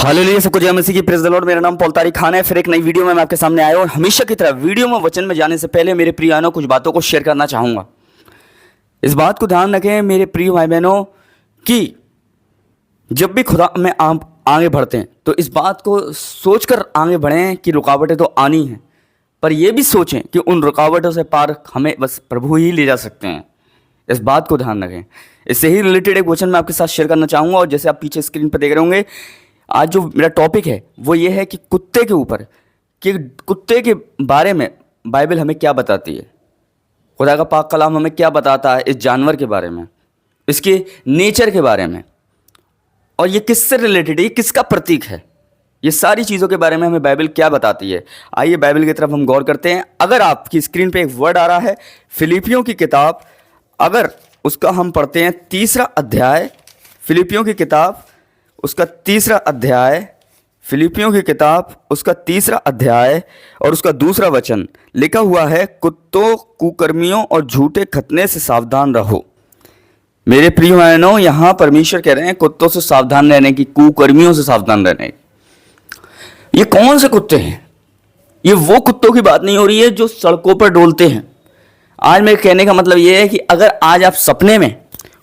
Hallelujah, सबको जय मसीह की, प्रेज द लॉर्ड। मेरा नाम पॉल तारिक खान है। फिर एक नई वीडियो में मैं आपके सामने आया हूं और हमेशा की तरह वीडियो में वचन में जाने से पहले मेरे प्रिय बहनों कुछ बातों को शेयर करना चाहूँगा। इस बात को ध्यान रखें मेरे प्रिय भाई बहनों कि जब भी खुदा में आप आगे बढ़ते हैं तो इस बात को सोचकर आगे बढ़ें कि रुकावटें तो आनी हैं, पर यह भी सोचें कि उन रुकावटों से पार हमें बस प्रभु ही ले जा सकते हैं। इस बात को ध्यान रखें। इससे ही रिलेटेड एक वचन मैं आपके साथ शेयर करना चाहूँगा। और जैसे आप पीछे स्क्रीन पर देख रहे होंगे, आज जो मेरा टॉपिक है वो ये है कि कुत्ते के ऊपर, कि कुत्ते के बारे में बाइबल हमें क्या बताती है, खुदा का पाक कलाम हमें क्या बताता है इस जानवर के बारे में, इसके नेचर के बारे में, और ये किससे रिलेटेड है, ये किसका प्रतीक है, ये सारी चीज़ों के बारे में हमें बाइबल क्या बताती है। आइए बाइबल की तरफ हम गौर करते हैं। अगर आपकी स्क्रीन पे एक वर्ड आ रहा है, फिलिपियों की किताब, अगर उसका हम पढ़ते हैं 3रा अध्याय, फिलिपियों की किताब उसका 3रा अध्याय, फिलिपियों की किताब उसका 3रा अध्याय और उसका 2रा वचन लिखा हुआ है, कुत्तों, कुकर्मियों और झूठे खतने से सावधान रहो। मेरे प्रिय बहनों, यहाँ परमेश्वर कह रहे हैं कुत्तों से सावधान रहने की, कुकर्मियों से सावधान रहने की। ये कौन से कुत्ते हैं? ये वो कुत्तों की बात नहीं हो रही है जो सड़कों पर डोलते हैं। आज मेरे कहने का मतलब ये है कि अगर आज आप सपने में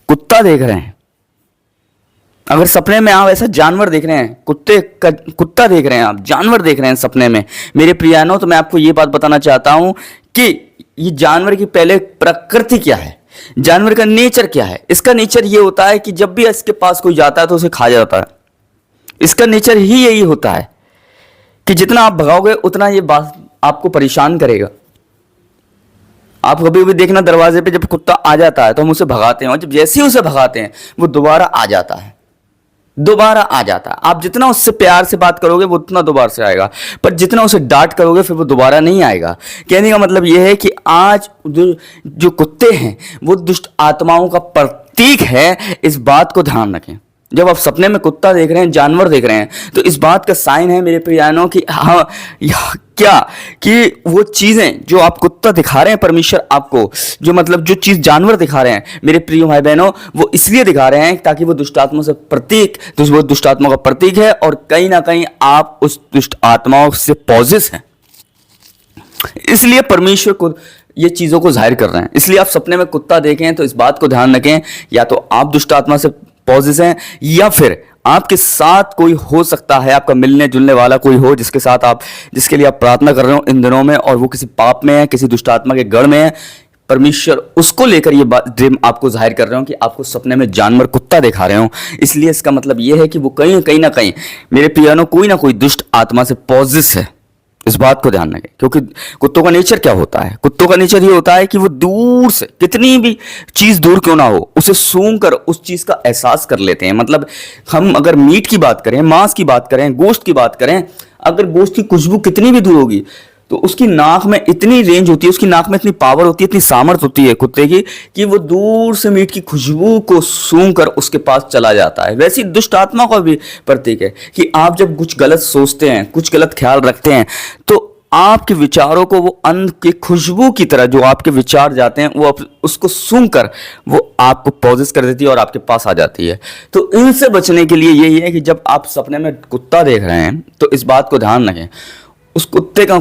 कुत्ता देख रहे हैं, अगर सपने में आप ऐसा जानवर देख रहे हैं, कुत्ता देख रहे हैं, आप जानवर देख रहे हैं सपने में, मेरे प्रियानो, तो मैं आपको ये बात बताना चाहता हूं कि ये जानवर की पहले प्रकृति क्या है, जानवर का नेचर क्या है। इसका नेचर ये होता है कि जब भी इसके पास कोई जाता है तो उसे खा जाता है। इसका नेचर ही यही होता है कि जितना आप भगाओगे उतना ये बात आपको परेशान करेगा। आप कभी भी देखना, दरवाजे पे जब कुत्ता आ जाता है तो हम उसे भगाते हैं, और जब जैसे ही उसे भगाते हैं वो दोबारा आ जाता है, दोबारा आ जाता है। आप जितना उससे प्यार से बात करोगे वो उतना दोबारा से आएगा, पर जितना उसे डांट करोगे फिर वो दोबारा नहीं आएगा। कहने का मतलब यह है कि आज जो कुत्ते हैं वो दुष्ट आत्माओं का प्रतीक है। इस बात को ध्यान रखें। जब आप सपने में कुत्ता देख रहे हैं, जानवर देख रहे हैं, तो इस बात का साइन है मेरे प्रियानों कि हाँ, क्या कि वो चीज़ें जो आप कुत्ता दिखा रहे हैं, परमेश्वर आपको जो मतलब जो चीज़ जानवर दिखा रहे हैं मेरे प्रिय भाई बहनों, वो इसलिए दिखा रहे हैं ताकि वो दुष्ट आत्माओं से प्रतीक, वो दुष्ट आत्माओं का प्रतीक है, और कहीं ना कहीं आप उस दुष्ट आत्माओं से पॉजिस हैं। इसलिए परमेश्वर को ये चीज़ों को जाहिर कर रहे हैं। इसलिए आप सपने में कुत्ता देखें तो इस बात को ध्यान रखें, या तो आप दुष्ट आत्मा से पॉजिस हैं, या फिर आपके साथ कोई हो सकता है, आपका मिलने जुलने वाला कोई हो जिसके साथ आप, जिसके लिए आप प्रार्थना कर रहे हो इन दिनों में, और वो किसी पाप में है, किसी दुष्ट आत्मा के गढ़ में है। परमेश्वर उसको लेकर ये बात ड्रीम आपको जाहिर कर रहे हो कि आपको सपने में जानवर कुत्ता दिखा रहे हो। इसलिए इसका मतलब ये है कि वो कहीं ना कहीं मेरे प्रियानो कोई ना कोई दुष्ट आत्मा से पॉजिस है। इस बात को ध्यान रखें, क्योंकि कुत्तों का नेचर क्या होता है? कुत्तों का नेचर ये होता है कि वो दूर से, कितनी भी चीज़ दूर क्यों ना हो, उसे सूंघ कर उस चीज़ का एहसास कर लेते हैं। मतलब हम अगर मीट की बात करें, मांस की बात करें, गोश्त की बात करें, अगर गोश्त की खुशबू कितनी भी दूर होगी तो उसकी नाक में इतनी रेंज होती है, उसकी नाक में इतनी पावर होती है, इतनी सामर्थ होती है कुत्ते की, कि वो दूर से मीट की खुशबू को सूंघ कर उसके पास चला जाता है। वैसे ही दुष्ट आत्मा का भी प्रतीक है कि आप जब कुछ गलत सोचते हैं, कुछ गलत ख्याल रखते हैं, तो आपके विचारों को वो अन्न की खुशबू की तरह जो आपके विचार जाते हैं, वो उसको सूंघ कर वो आपको पॉजेस कर देती है और आपके पास आ जाती है। तो इनसे बचने के लिए यही है कि जब आप सपने में कुत्ता देख रहे हैं तो इस बात को ध्यान रखें, उस कुत्ते का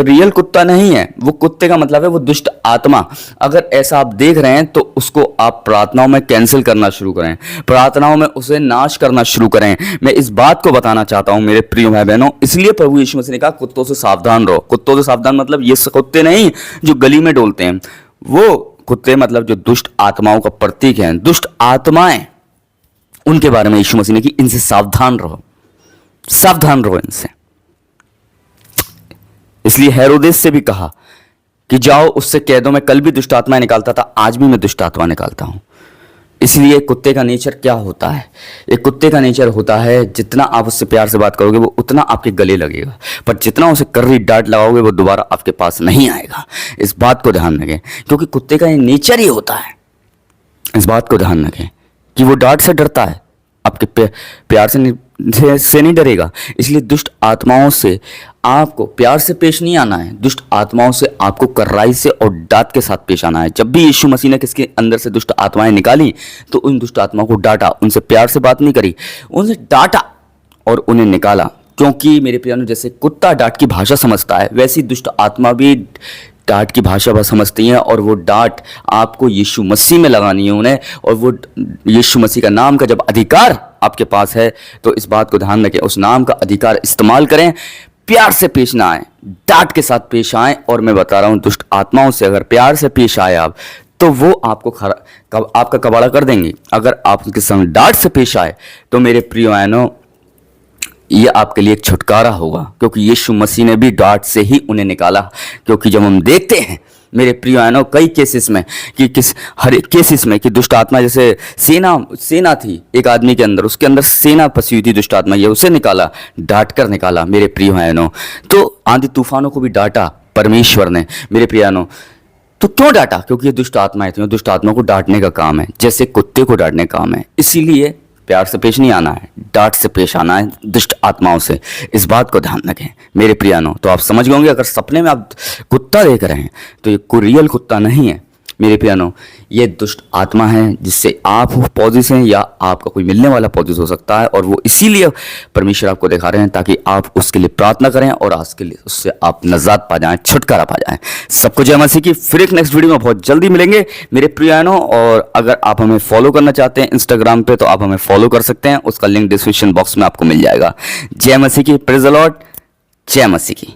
रियल कुत्ता नहीं है, वो कुत्ते का मतलब है वो दुष्ट आत्मा। अगर ऐसा आप देख रहे हैं तो उसको आप प्रार्थनाओं में कैंसिल करना शुरू करें, प्रार्थनाओं में उसे नाश करना शुरू करें। मैं इस बात को बताना चाहता हूं मेरे प्रिय भाई बहनों, इसलिए प्रभु यीशु मसीह ने कहा कुत्तों से सावधान रहो। कुत्तों से सावधान मतलब ये कुत्ते नहीं जो गली में डोलते हैं, वो कुत्ते मतलब जो दुष्ट आत्माओं का प्रतीक है, दुष्ट आत्माएं, उनके बारे में यीशु मसीह ने कि इनसे सावधान रहो, सावधान रहो इनसे। इसलिए हेरोदेस से भी कहा कि जाओ उससे कह दो, मैं कल भी दुष्ट आत्माएं निकालता था, आज भी मैं दुष्ट आत्मा निकालता हूं। इसलिए कुत्ते का नेचर क्या होता है? एक कुत्ते का नेचर होता है जितना आप उससे प्यार से बात करोगे वो उतना आपके गले लगेगा, पर जितना उसे कर्री डांट लगाओगे वो दोबारा आपके पास नहीं आएगा। इस बात को ध्यान रखें, क्योंकि कुत्ते का ये नेचर ही होता है। इस बात को ध्यान रखें कि वो डांट से डरता है, आपके प्यार से नहीं डरेगा। इसलिए दुष्ट आत्माओं से आपको प्यार से पेश नहीं आना है, दुष्ट आत्माओं से आपको कर्राई से और डांट के साथ पेश आना है। जब भी यीशु मसीह ने किसके अंदर से दुष्ट आत्माएं निकाली तो उन दुष्ट आत्माओं को डांटा, उनसे प्यार से बात नहीं करी, उनसे डांटा, और उन्हें निकाला, क्योंकि मेरे प्रियानो जैसे कुत्ता डांट की भाषा समझता है वैसी दुष्ट आत्मा भी डांट की भाषा वह समझती हैं, और वो डांट आपको यीशु मसीह में लगानी है उन्हें, और वो यीशु मसीह का नाम का जब अधिकार आपके पास है तो इस बात को ध्यान रखें, उस नाम का अधिकार इस्तेमाल करें, प्यार से पेश ना आए, डांट के साथ पेश आए। और मैं बता रहा हूँ दुष्ट आत्माओं से अगर प्यार से पेश आए आप तो वो आपको आपका कबाड़ा कर देंगे। अगर आप उनके संग डांट से पेश आए तो मेरे प्रिय बहनों ये आपके लिए एक छुटकारा होगा, क्योंकि यीशु मसीह ने भी डांट से ही उन्हें निकाला। क्योंकि जब हम देखते हैं मेरे प्रिय बहनों कई केसेस में कि हर एक केसेस में कि दुष्ट आत्मा जैसे सेना थी एक आदमी के अंदर, उसके अंदर सेना फंसी हुई थी दुष्ट आत्मा, ये उसे निकाला, डांट कर निकाला मेरे प्रिय बहनों। तो आंधी तूफानों को भी डांटा परमेश्वर ने मेरे प्रिय बहनों। तो क्यों डांटा? क्योंकि ये दुष्ट आत्माएं थी, दुष्ट आत्मा को डांटने का काम है, जैसे कुत्ते को डांटने का काम है। इसीलिए प्यार से पेश नहीं आना है, डांट से पेश आना है दुष्ट आत्माओं से। इस बात को ध्यान रखें मेरे प्रियानो। तो आप समझ गए होंगे, अगर सपने में आप कुत्ता देख रहे हैं तो ये कोई रियल कुत्ता नहीं है मेरे प्रियानो, ये दुष्ट आत्मा है जिससे आप पॉजिस हैं या आपका कोई मिलने वाला पॉजिस हो सकता है, और वो इसीलिए परमेश्वर आपको दिखा रहे हैं ताकि आप उसके लिए प्रार्थना करें और आज के लिए उससे आप नजात पा जाएं, छुटकारा पा जाएं। सबको जय मसीह की। फिर एक नेक्स्ट वीडियो में बहुत जल्दी मिलेंगे मेरे प्रियानो। और अगर आप हमें फॉलो करना चाहते हैं इंस्टाग्राम पे तो आप हमें फॉलो कर सकते हैं, उसका लिंक डिस्क्रिप्शन बॉक्स में आपको मिल जाएगा। जय मसीह की। Praise the Lord. जय मसीह की।